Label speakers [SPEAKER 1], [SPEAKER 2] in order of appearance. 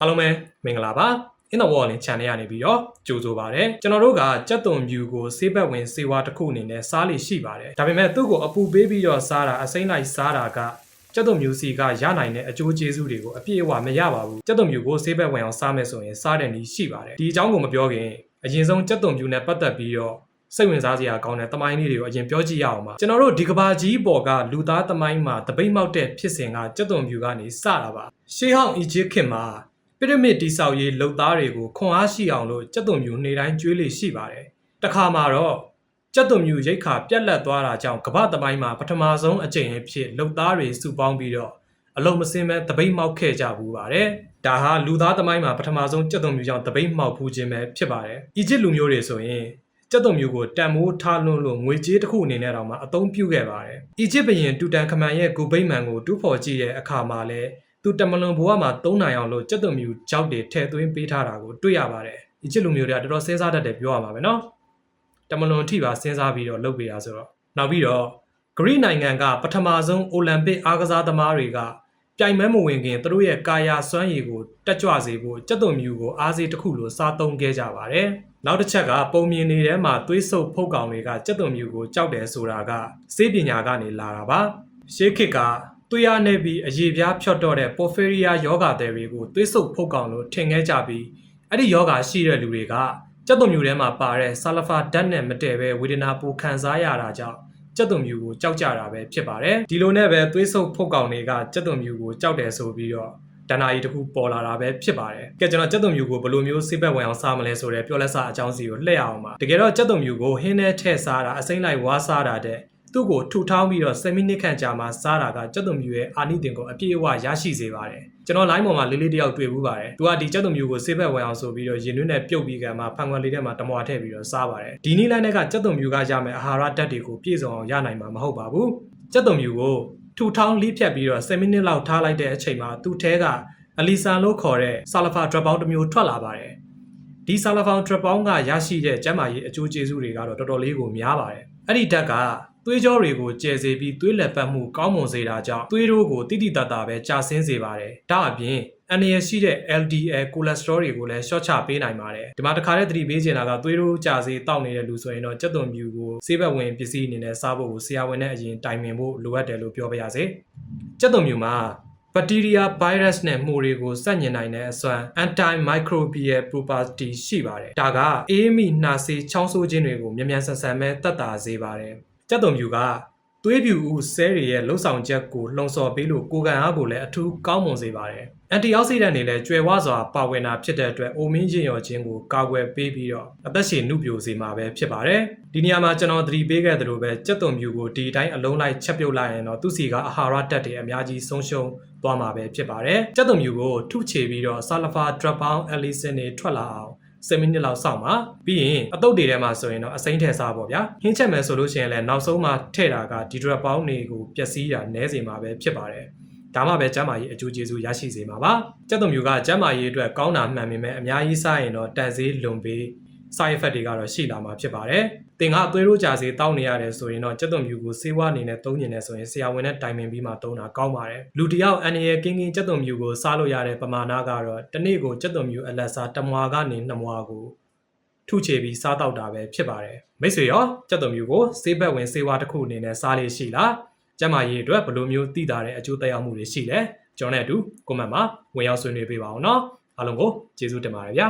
[SPEAKER 1] အားလုံးပဲမင်္ဂလာပါ In the World Channel ရနေပြီးတော့ကြိုဆိုပါရစေကျွန်တော်တို့ကကြက်သွန်ဖြူကိုဆေးဘက်ဝင်ဆေးဝါးတစ်ခုအနေနဲ့စားလို့ရှိပါတယ်ဒါပေမဲ့သူ့ကိုအပူပေးပြီးတော့စားတာအစိမ့်လိုက်စားတာကကြက်သွန်ဖြူစီကရနိုင်တဲ့အကျိုးကျေးဇူးတွေကိုအပြည့်အဝမရပါဘူးကြက်သွန်ဖြူကိုဆေးဘက်ဝင်အောင်စားမယ်ဆိုရင်စားတဲ့နည်းရှိပါတယ်ဒီအကြောင်းကိုမပြောခင်အရင်ဆုံးကြက်သွန်ဖြူနဲ့ပတ်သက်ပြီးတော့စိတ်ဝင်စားစရာကောင်းတဲ့သမိုင်းလေးတွေကိုအရင်ပြောကြည့်ရအောင်ပါကျွန်တော်တို့ဒီကဘာကြီးပေါ်ကလူသားသမိုင်းမှာတပိတ်မောက်တဲ့ဖြစ်စဉ်ကကြက်သွန်ဖြူကနေစတာပါရှေးဟောင်းအီဂျစ်ခေတ်မှာပရမစ်တိဆောက်ရေးလုပ်သားတွေကိုခွန်အားရှိအောင်လို့ကြက်သွန်ဖြူနေတိုင်းကျွေးလေရှိပါတယ်တခါမှာတော့ကြက်သွန်ဖြူရိတ်ခါပြက်လက်သွားတာကြောင့်ကမ္ဘာသမိုင်းမှာပထမဆုံးအကြိမ်အဖြစ်လုပ်သားတွေစုပေါင်းပြီးတော့အလုံးမစင်းမဲ့တပိတ်မောက်ခဲ့ကြဘူးပါတယ်ဒါဟာလူသားသမိုင်းမှာပထမဆုံးကြက်သွန်ဖြူကြောင့်တပိတ်မောက်ဖူးခြင်းပဲဖြစ်ပါတယ်အီဂျစ်လူမျိုးတွေဆိုရင်ကြက်သွန်ဖြူကိုတန်မိုးထားလွန်းလို့ငွေကြေးတစ်ခုအနေနဲ့တောင်မှအသုံးပြုခဲ့ပါတယ်အီဂျစ်ဘုရင်တူတန်ခမန်ရဲ့ဂူဗိမာန်ကိုတူးဖော်ကြည့်တဲ့အခါမှာလည်းသူတမလွန်ဘဝမှာသုံးနိုင်အောင်လို့ကြက်သွန်ဖြူကြောက်တွေထည့်သွင်းပေးထားတာကိုတွေ့ရပါတယ်။အီဂျစ်လူမျိုးတွေကတော်တော်စဉ်းစားတတ်တယ်ပြောရမှာပဲနော်။တမလွန်အထိပါစဉ်းစားပြီးတော့လုပ်ပေးတာဆိုတော့နောက်ပြီးတော့ဂရိနိုင်ငံကပထမဆုံးအိုလံပစ်အားကစားသမားတွေကပြိုင်ပွဲမဝင်ခင်သူတို့ရဲ့ကာယာစွမ်းရည်ကိုတက်ကြွစေဖို့ကြက်သွန်ဖြူကိုအားစေးတစ်ခုလိုစားသုံးခဲ့ကြပါတယ်။နောက်တစ်ချက်ကပုံမြင်နေထဲမှာသွေးဆုပ်ဖုတ်ကောင်တွေကကြက်သွန်ဖြူကိုကြောက်တယ်ဆိုတာကစေးပညာကနေလာတာပါ။ရှေးခေတ်ကသွေးရနေပြီးအရေပြားဖြော့တော့တဲ့ပေါ်ဖေရီးယားယောဂါတွေကိုသွေးဆုပ်ဖုတ်ကောင်လို့ထင်ခဲ့ကြပြီးအဲ့ဒီယောဂါရှိတဲ့လူတွေကကြက်သွန်ဖြူထဲမှာပါတဲ့ဆာလဖာဓာတ်နဲ့မတည့်ပဲဝေဒနာပူခံစားရတာကြောင့်ကြက်သွန်ဖြူကိုကြောက်ကြတာပဲဖြစ်ပါတယ်ဒီလိုနဲ့ပဲသွေးဆုပ်ဖုတ်ကောင်တွေကကြက်သွန်ဖြူကိုကြောက်တယ်ဆိုပြီးတော့ဒဏ္ဍာရီတစ်ခုပေါ်လာတာပဲဖြစ်ပါတယ်ကဲကျွန်တော်ကြက်သွန်ဖြူကိုဘယ်လိုမျိုးဆေးဘက်ဝင်အောင်စားမလဲဆိုတဲ့ပြောလက်စအကြောင်းစီကိုလှည့်အောင်ပါတကယ်တော့ကြက်သွန်ဖြူကိုဟင်းနဲ့ထည့်စားတာအစိမ့်လိုက်ဝါးစားတာတဲ့သူ့ကိုထူထောင်းပြီးတော့10မိနစ်ခန့်ကြာမှစားတာကကြက်သွန်ဖြူရဲ့အာနိသင်ကိုအပြည့်အဝရရှိစေပါတယ်ကျွန်တော် line ပေါ်မှာလေးလေးတယောက်တွေ့ဘူးပါတယ်သူကဒီကြက်သွန်ဖြူကိုဆေးဘက်ဝင်အောင်ဆိုပြီးတော့ရင်သွင်းနဲ့ပြုတ်ပြီးကမှဖန်ခွက်လေးထဲမှာတမွာထည့်ပြီးတော့စားပါတယ်ဒီနည်းလမ်းနဲ့ကကြက်သွန်ဖြူကရမယ်အာဟာရဓာတ်တွေကိုပြည့်စုံအောင်ရနိုင်မှာမဟုတ်ပါဘူးကြက်သွန်ဖြူကိုထူထောင်းလိဖြတ်ပြီးတော့10မိနစ်လောက်ထားလိုက်တဲ့အချိန်မှာသူ့ထဲကအလီဆန်လို့ခေါ်တဲ့ဆာလဖာဒရပ်ပေါင်းတစ်မျိုးထွက်လာပါတယ်ဒီဆာလဖာဒရပ်ပေါင်းကရရှိတဲ့ကျန်းမာရေးအကျိုးကျေးဇူးတွေကတော့တော်တော်လေးကိုများပါတယ်အဲ့ဒီဓာတ်ကသွေးကြောတွေကိုကျယ်စေပြီးသွေးလက်ပတ်မှုကောင်းမွန်စေတာကြောင့်သွေးတို့ကိုတိတိတတ်တာပဲကျဆင်းစေပါတယ်ဒါအပြင်အန်ရရှိတဲ့ LDL ကိုလက်စထရောတွေကိုလည်းရှော့ချပေးနိုင်ပါတယ်ဒီမှာတခါတည်းသတိပေးချင်တာကသွေးတို့ကျစေတောက်နေတဲ့လူဆိုရင်တော့ကြက်သွန်ဖြူကိုဆေးဘက်ဝင်ပစ္စည်းအနေနဲ့စားဖို့ကိုဆရာဝန်နဲ့အရင်တိုင်ပင်ဖို့လိုအပ်တယ်လို့ပြောပါရစေကြက်သွန်ဖြူမှာဘက်တီးရီးယားဗိုင်းရပ်စ်နဲ့မှုတွေကိုစက်ညင်နိုင်တဲ့အစွမ်း antimicrobial property ရှိပါတယ်ဒါကအေးမိနှာစေးချောင်းဆိုးခြင်းတွေကိုမြန်မြန်ဆန်ဆန်ပဲတက်တာစေပါတယ်ကြက်သွန်ဖြူကသွေးဖြူဦးဆဲတွေရဲ့လှုပ်ဆောင်ချက်ကိုလှုံ့ဆော်ပေးလို့ကိုယ်ခံအားကိုလည်းအထူးကောင်းမွန်စေပါတယ်အန်တီအောက်ဆီဒန့်တွေလည်းကျွယ်ဝစွာပါဝင်တာဖြစ်တဲ့အတွက်အိုမင်းရင်ရောခြင်းကိုကာကွယ်ပေးပြီးတော့အသက်ရှည်နှုတ်ပြိုစေမှာပဲဖြစ်ပါတယ်ဒီနေရာမှာကျွန်တော်သတိပေးခဲ့သလိုပဲကြက်သွန်ဖြူကိုဒီအတိုင်းအလုံးလိုက်ချက်ပြုတ်လိုက်ရင်တော့သူ့စီကအာဟာရဓာတ်တွေအများကြီးဆုံးရှုံးသွားမှာပဲဖြစ်ပါတယ်ကြက်သွန်ဖြူကိုထုချေပြီးတော့ဆာလဖာဒရပ်ပေါင်းအလီဆင်တွေထွက်လာအောင်10မိနစ်လောက်စောင့်ပါပြီးရင်အတုပ်တွေထဲမှာဆိုရင်တော့အစိမ့်ထည့်စားပေါ့ဗျာဟင်းချက်မယ်ဆိုလို့ရှိရင်လည်းနောက်ဆုံးမှထည့်တာကဒီဒရပ်ပေါင်းတွေကိုပျက်စီးတာနည်းစေမှာပဲဖြစ်ပါတယ်ဒါမှပဲကျန်းမာရေးအကျိုးကျေးဇူးရရှိစေမှာပါကြက်သွန်ဖြူကကျန်းမာရေးအတွက်ကောင်းတာမှန်ပေမဲ့အများကြီးစားရင်တော့တန်ဆေးလွန်ပြီး side effect တွေကတော့ရှိလာမှာဖြစ်ပါတယ်သင်ကအသွေးတို့ကြာစေတောက်နေရတယ်ဆိုရင်တော့ကြက်သွန်ဖြူကိုဆေးဝါးအနေနဲ့သုံးနေတယ်ဆိုရင်ဆရာဝန်နဲ့တိုင်ပင်ပြီးမှသုံးတာကောင်းပါတယ်လူတစ်ယောက်အန်ရယ်ကင်းကင်းကြက်သွန်ဖြူကိုစားလို့ရတဲ့ပမာဏကတော့တစ်နေ့ကိုကြက်သွန်ဖြူအလက်စားတစ်မွာကနေ2မွာကိုထုချေပြီးစားတော့တာပဲဖြစ်ပါတယ်မိတ်ဆွေရောကြက်သွန်ဖြူကိုဆေးဘက်ဝင်ဆေးဝါးတစ်ခုအနေနဲ့စားလေးရှိလားကျန်းမာရေးအတွက်ဘယ်လိုမျိုးသိတာတဲ့အကျိုးသက်ရောက်မှုတွေရှိလဲကျွန်တော်နဲ့အတူကွန်မန့်မှာဝင်ရောက်ဆွေးနွေးပေးပါအောင်နော်အားလုံးကိုကျေးဇူးတင်ပါတယ်ဗျာ